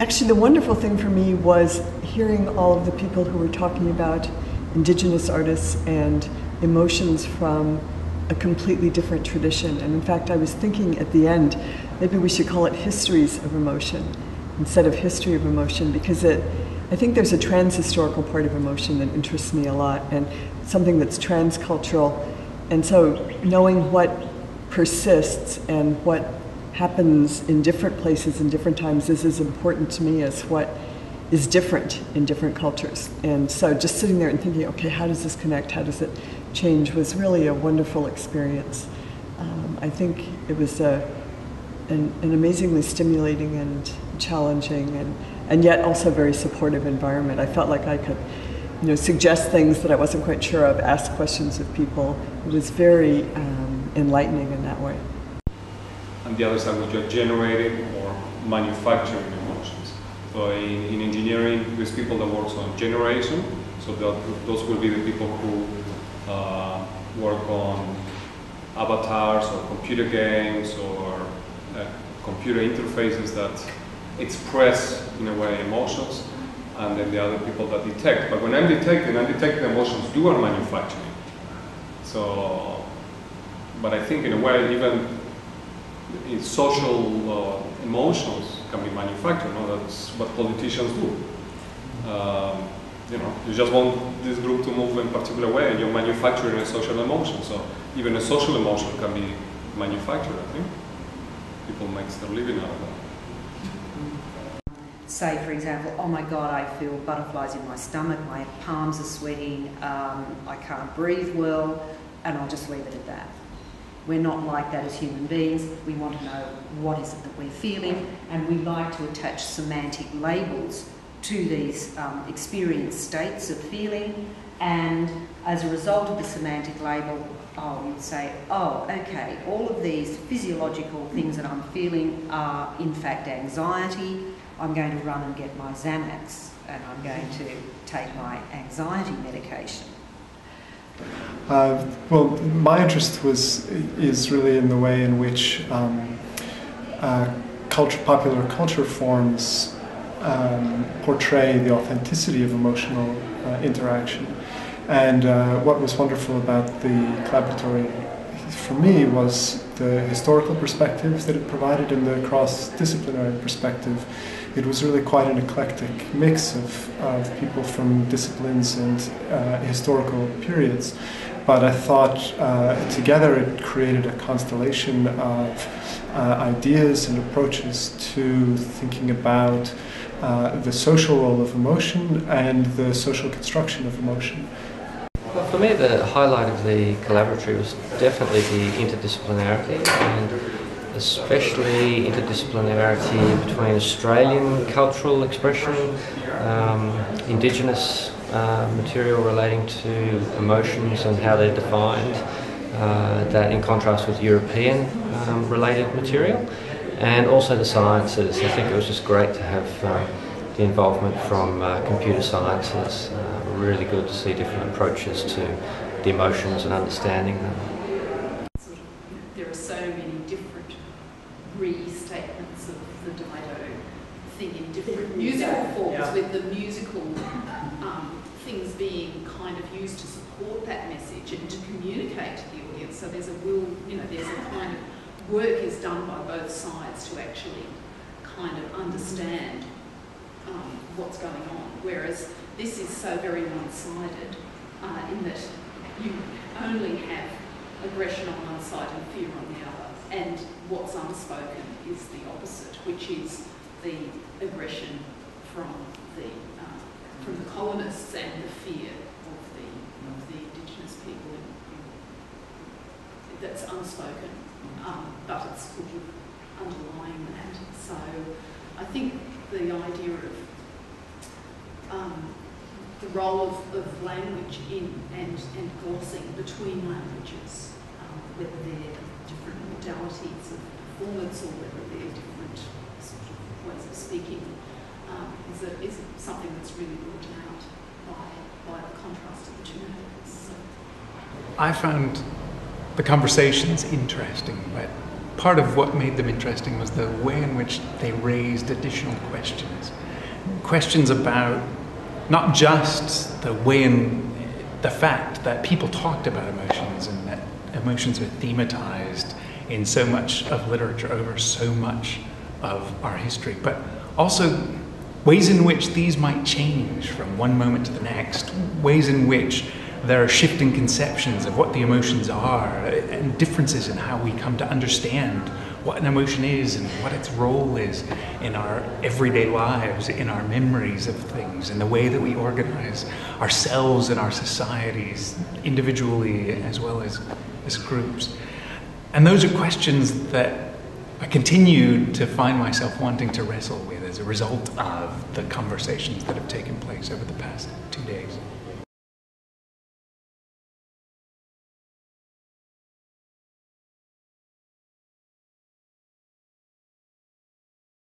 Actually, the wonderful thing for me was hearing all of the people who were talking about Indigenous artists and emotions from a completely different tradition. And in fact, I was thinking at the end, maybe we should call it histories of emotion instead of history of emotion, because I think there's a trans-historical part of emotion that interests me a lot, and something that's transcultural. And so knowing what persists and what happens in different places and different times is as important to me as what is different in different cultures. And so just sitting there and thinking, okay, how does this connect? How does it change? Was really a wonderful experience. I think it was an amazingly stimulating and challenging and yet also very supportive environment. I felt like I could, suggest things that I wasn't quite sure of, ask questions of people. It was very enlightening in that way. And the other side was just generating or manufacturing emotions. So in engineering, there's people that work on generation. So those will be the people who work on avatars or computer games or computer interfaces that express, in a way, emotions. And then the other people that detect. But when I'm detecting emotions, you are manufacturing. So, but I think in a way, even in social emotions can be manufactured. That's what politicians do. You just want this group to move in a particular way, and you're manufacturing a social emotion. So even a social emotion can be manufactured, I think. People make their living out of that. Say, for example, oh my God, I feel butterflies in my stomach, my palms are sweating, I can't breathe well, and I'll just leave it at that. We're not like that as human beings. We want to know what is it that we're feeling, and we like to attach semantic labels to these experienced states of feeling, and as a result of the semantic label, you'd say, oh, okay, all of these physiological things that I'm feeling are in fact anxiety. I'm going to run and get my Xanax, and I'm going to take my anxiety medication. Well, my interest is really in the way in which popular culture forms portray the authenticity of emotional interaction. And what was wonderful about the collaboratory for me was the historical perspectives that it provided and the cross-disciplinary perspective. It was really quite an eclectic mix of people from disciplines and historical periods. But I thought together it created a constellation of ideas and approaches to thinking about the social role of emotion and the social construction of emotion. Well, for me, the highlight of the collaboratory was definitely the interdisciplinarity, and especially interdisciplinarity between Australian cultural expression, Indigenous material relating to emotions and how they're defined, that in contrast with European related material, and also the sciences. I think it was just great to have the involvement from computer sciences. Really good to see different approaches to the emotions and understanding them. There are so many different restatements of the Dido thing in different musical forms, with the musical things being kind of used to support that message and to communicate to the audience. So there's a there's a kind of work is done by both sides to actually kind of understand what's going on, whereas this is so very one-sided in that you only have aggression on one side and fear on the other, and what's unspoken is the opposite, which is the aggression from the colonists and the fear of the Indigenous people that's unspoken, but it's sort of underlying that. So I think the idea of the role of language in and glossing between languages, whether they're different modalities of performance or whether they're different sort of ways of speaking, is something that's really brought out by the contrast of the two modes. So. I found the conversations interesting, but part of what made them interesting was the way in which they raised additional questions. Questions about not just the fact that people talked about emotions and that emotions are thematized in so much of literature over so much of our history, but also ways in which these might change from one moment to the next, ways in which there are shifting conceptions of what the emotions are, and differences in how we come to understand what an emotion is and what its role is in our everyday lives, in our memories of things, in the way that we organize ourselves and our societies, individually as well as groups. And those are questions that I continue to find myself wanting to wrestle with as a result of the conversations that have taken place over the past 2 days.